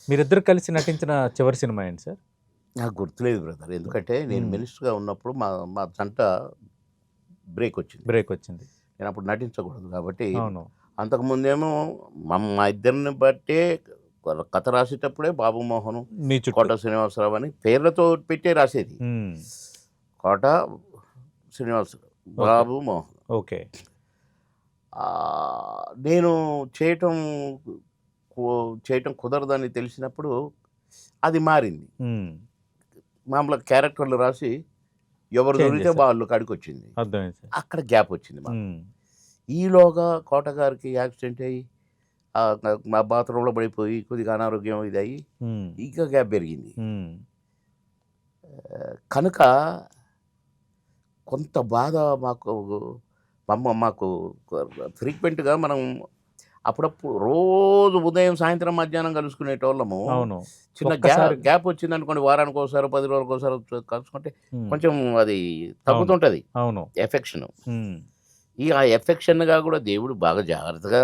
మీరిద్దరు కలిసి నటించిన చివరి సినిమా ఏంటి సార్? నాకు గుర్తులేదు బ్రదర్. ఎందుకంటే నేను మినిస్టర్‌గా ఉన్నప్పుడు మా మా జంట బ్రేక్ వచ్చింది. బ్రేక్ వచ్చింది. నేను అప్పుడు నటించకూడదు కాబట్టి, అవును. అంతకుముందేమో మా ఇద్దరిని బట్టే కథ రాసేటప్పుడే బాబు మోహను, మీ చుట్టూ. కోట శ్రీనివాసరావు అని పేర్లతో పెట్టే రాసేది. హ్మ్. కోట శ్రీనివాసరావు, ఓకే. బాబు మోహన్. ఓకే. నేను చేయటం కుదరదని తెలిసినప్పుడు అది మారింది. హ్మ్. మామూలుగా క్యారెక్టర్లు రాసి ఎవరు చేంజ్ దొరికితే చేశారు. వాళ్ళు కాడికొచ్చింది. అర్థమైంది సార్. అక్కడ గ్యాప్ వచ్చింది మాకు. హ్మ్. ఈలోగా కోట గారికి యాక్సిడెంట్ అయ్యి మా బాత్రూంలో పడిపోయి కొద్దిగా అనారోగ్యం ఇది అయ్యి హ్మ్. ఇంకా గ్యాప్ పెరిగింది. హ్మ్. కనుక కొంత బాధ మాకు ఫ్రీక్వెంట్‌గా మనం అప్పుడప్పుడు రోజు ఉదయం, సాయంత్రం, మధ్యాహ్నం కలుసుకునేటోళ్ళము. అవును. చిన్న ఒక్కసారి గ్యాప్ వచ్చిందనుకోండి, వారానికోసారో, 10 రోజులకోసారో కలుసుకుంటే హ్మ్. కొంచెం అది అవును. తగ్గుతుంటది అవును. ఎఫెక్షను. హ్మ్. ఆ ఎఫెక్షన్‌గా కూడా దేవుడు బాగా జాగ్రత్తగా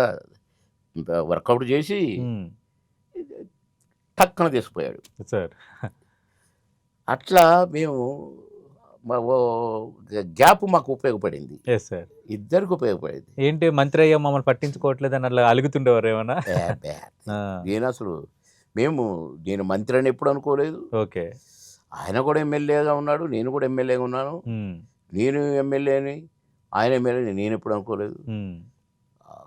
వర్కౌట్ చేసి హ్మ్. టక్కన తీసుకుపోయాడు. సార్. అట్లా మేము ఓ గ్యాప్ మాకు ఉపయోగపడింది. Yes sir. ఇద్దరికి ఉపయోగపడింది. ఏంటి మంత్రి అయ్యాం మమ్మల్ని పట్టించుకోవట్లేదని అట్లా అలుగుతుండేవారు ఏమన్నా? అబ్బే! ఆ! నేనసలు నేను మంత్రి అని ఎప్పుడు అనుకోలేదు. ఓకే. ఆయన కూడా ఎమ్మెల్యేగా ఉన్నాడు. నేను కూడా ఎమ్మెల్యేగా ఉన్నాను. హ్మ్. నేను ఎమ్మెల్యేని, ఆయన ఎమ్మెల్యేని నేనెప్పుడు అనుకోలేదు. హ్మ్.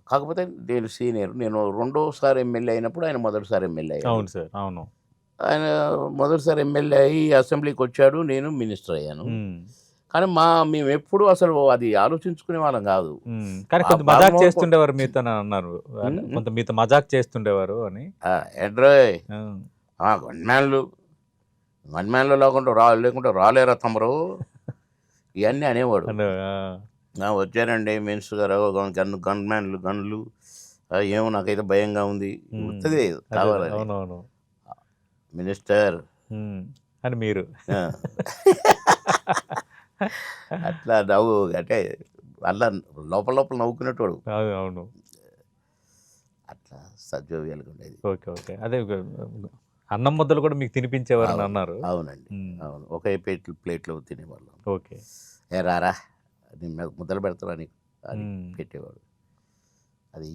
కాకపోతే నేను సీనియర్. నేను రెండోసారి ఎమ్మెల్యే అయినప్పుడు ఆయన మొదటిసారి ఎమ్మెల్యే అయ్యాడు. అవును సార్. అవును. ఆయన మొదటిసారి ఎమ్మెల్యే అయ్యి అసెంబ్లీకొచ్చాడు. నేను మినిస్టర్ అయ్యాను. హ్మ్. కానీ మేమెప్పుడు అసలు అది ఆలోచించుకునే వాళ్ళం గాదు. హ్మ్. కానీ కొంత మజాక్ బాబుమోహన్ చేస్తుండేవారు మీతోని అన్నారు. హ్మ్. హ్మ్. కొంత మీతో మజాక్ చేస్తుండేవారు అని. ఏంట్రోయ్ ఆ! గన్‌మ్యాన్‌లు లేకుంటే రాలేరా తమరు ఇయన్నీ అనేవాడు. అంటే వచ్చారండి మినిస్టర్ గారు గన్‌లు ఏమో నాకైతే భయంగా ఉంది. హ్మ్. ఉత్తదే అదే. కావాలని. అవునవును. మినిస్టర్ హ్మ్. అని మీరు. ఆ! అట్లా నవ్వు అంటే అలా లోపల లోపల నవ్వుకునేటోడు. అవును. అవును. అట్లా సజోవియల్‌గా ఉండేది. ఓకే. ఓకే. అదే అన్నం ముద్దలు కూడా మీకు తినిపించేవారని అవును. అన్నారు. అవునండి. హ్మ్. అవును. ఒకే ప్లేట్‌లో తినేవాళ్ళం. ఓకే. "ఏ రారా నేను ముద్దలు పెడతారా నీకు" అని హ్మ్. పెట్టేవాడు. అది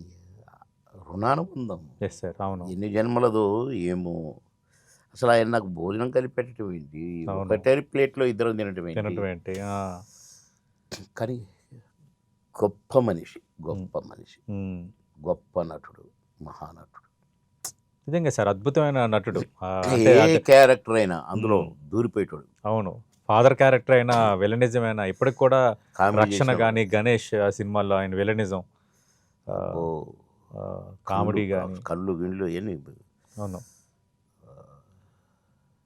రుణానుబంధం. Yes sir. అవును. ఎన్ని జన్మలదో ఏమో! అసలు ఆయన నాకు భోజనం కలిపి పెట్టడం ఏంటి? అవును. ఒకటే ప్లేట్‌లో ఇద్దరం తినటం ఏంటి? తినటం ఏంటి? ఆ! కానీ గొప్ప మనిషి. హ్మ్. గొప్ప మనిషి. హ్మ్. గొప్ప నటుడు. మహానటుడు. నిజంగా సార్ అద్భుతమైన నటుడు. అంటే ఏ అంటే క్యారెక్టర్ అయినా అందులో హ్మ్. దూరిపోయేటోడు. అవును. ఫాదర్ క్యారెక్టర్ అయినా, విలనిజం అయినా ఇప్పటికి కూడా కామెడీ 'రక్షణ' చేసినవాడు. గాని, 'గణేష్' ఆ సినిమాల్లో ఆయన విలనిజం అబ్బో! ఆహ్, కామెడీ గాని కళ్ళు గిళ్ళు ఇయన్నీ అవును.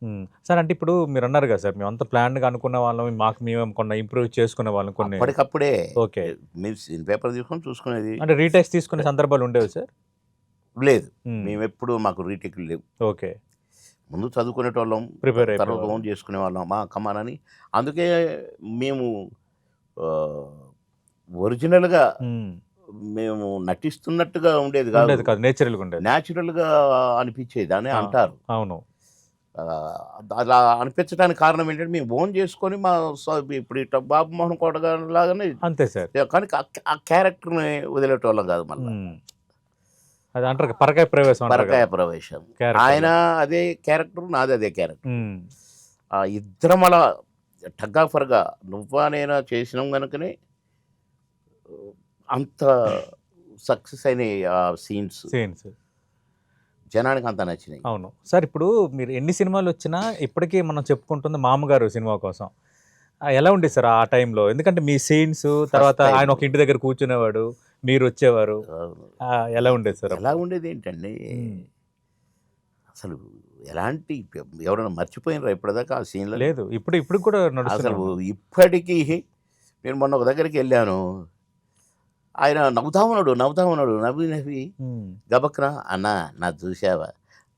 హ్మ్. సార్ అంటే ఇప్పుడు మీరన్నారు కదా సార్ మేమంతా ప్లాన్డ్‌గా అనుకున్న వాళ్ళం. మేము కొన్ని ఇంప్రూవ్ చేసుకునే వాళ్ళం కొన్ని. అప్పటికప్పుడే ఓకే. మీరు సీన్ పేపర్ తీసుకొని చూసుకునేది. అంటే రీటేక్స్ తీసుకునే సందర్భాలు ఉండేవా సార్? లేదు. హ్మ్. మేమెప్పుడు మాకు రీటేక్‌లు లేవు. ఓకే. ముందు చదువుకునేటోళ్ళం. ప్రిపేర్ తర్వాత అయిపోయేవారు. ఓన్ చేసుకునేవాళ్ళం. కమాన్ అని. అందుకే మేము ఆహ్, ఒరిజినల్‌గా హ్మ్. మేము నటిస్తున్నట్టుగా ఉండేది గాదు. ఉండేది కాదు. నేచురల్‌గా ఉండేది. న్యాచురల్‌గా అనిపిచ్చేది అని ఆ! అంటారు. అవును. అలా అనిపించడానికి కారణం ఏంటంటే మేము ఓన్ చేసుకొని మా ఇప్పుడు ఇట్లా 'బాబు మోహన్ కోట' గారి లాగానే అంతే సార్. కానీ ఆ క్యారెక్టర్‌ని వదిలేటోళ్ళం గాదు మళ్ళా. హ్మ్. అది అంటారు కదా! పరకాయ ప్రవేశం అంటారు పరకాయ కదా! ప్రవేశం. ఆయన క్యారెక్టర్‌లో. అదే క్యారెక్టర్, నాది అదే క్యారెక్టర్. హ్మ్. ఇద్దరం అలా టగ్ ఆఫ్ వార్‌గా నువ్వా నేనా చేసినాం గనుకనే అంత సక్సెస్ అయినాయి ఆ సీన్స్. సీన్స్. జనానికి అంత నచ్చినాయి. అవును. సార్ ఇప్పుడు మీరు ఎన్ని సినిమాలొచ్చినా ఇప్పటికీ మనం చెప్పుకుంటుంది 'మామగారు' సినిమా కోసం. ఎలా ఉండేది సార్ ఆ టైంలో? ఎందుకంటే మీ సీన్స్ ఫస్ట్ తర్వాత ఆయన టైము ఒక ఇంటి దగ్గర కూర్చునేవాడు. మీరొచ్చేవారు. అవును. ఎలా ఉండేది సార్ ఎలా అప్పుడు? ఉండేదేంటండి, హ్మ్. అసలు ఎలాంటి ఎవరైనా మర్చిపోయినరా ఇప్పటిదాకా ఆ సీన్‌లని? లేదు. ఇప్పటికి కూడా నడుస్తూనే అసలు ఉన్నాయి. ఇప్పటికీ నేను మొన్న ఒక దగ్గరికెళ్ళాను. ఆయన నవ్వుతా ఉన్నాడు. నవ్వి నవ్వి హ్మ్. గబక్కున "అన్నా నాది చూసావా?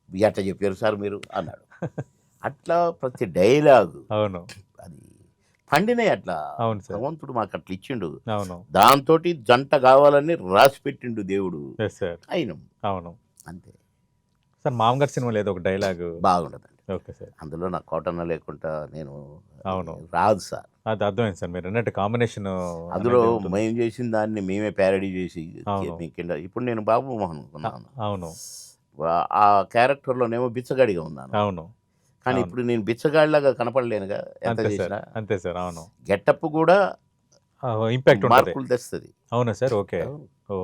ఎట్ట చెప్పారు సార్ మీరు" అన్నాడు. అట్లా ప్రతి డైలాగు అవును. అది పండినయి అట్లా. అవును సార్. భగవంతుడు మాకట్లా ఇచ్చిండు. అవును. దాంతోటి జంట కావాలని రాసిపెట్టిండు దేవుడు. Yes sir. అయినం. అవును. అంతే. సార్ మామగారు సినిమాలో ఏదో ఒక డైలాగ్. బాగుండదండి. Okay sir. అందులో నా కోటన్న లేకుండా నేను అవును. రాదు సార్. అది అర్థమైంది సార్, మీరు అన్నట్టు కాంబినేషన్ అందులో మేము చేసిన దాన్ని మేమే ప్యారడీ చేసి అవును. మీకెళ్ళ ఇప్పుడు నేను బాబు మోహన్ ఉన్నాను. అవును ఆ క్యారెక్టర్లోనేమో బిచ్చగాడిగా ఉన్నాను. అవును కానీ అవును. ఇప్పుడు నేను బిచ్చగాడిలాగా కనపడలేనుగా ఎంత అంతే సార్, చేసినా. అంతే సార్. అవును, గెటప్ కూడా ఇంపాక్ట్ ఉంటుంది. మార్పులు తెస్తుంది. అవునా సార్? ఓకే. ఓ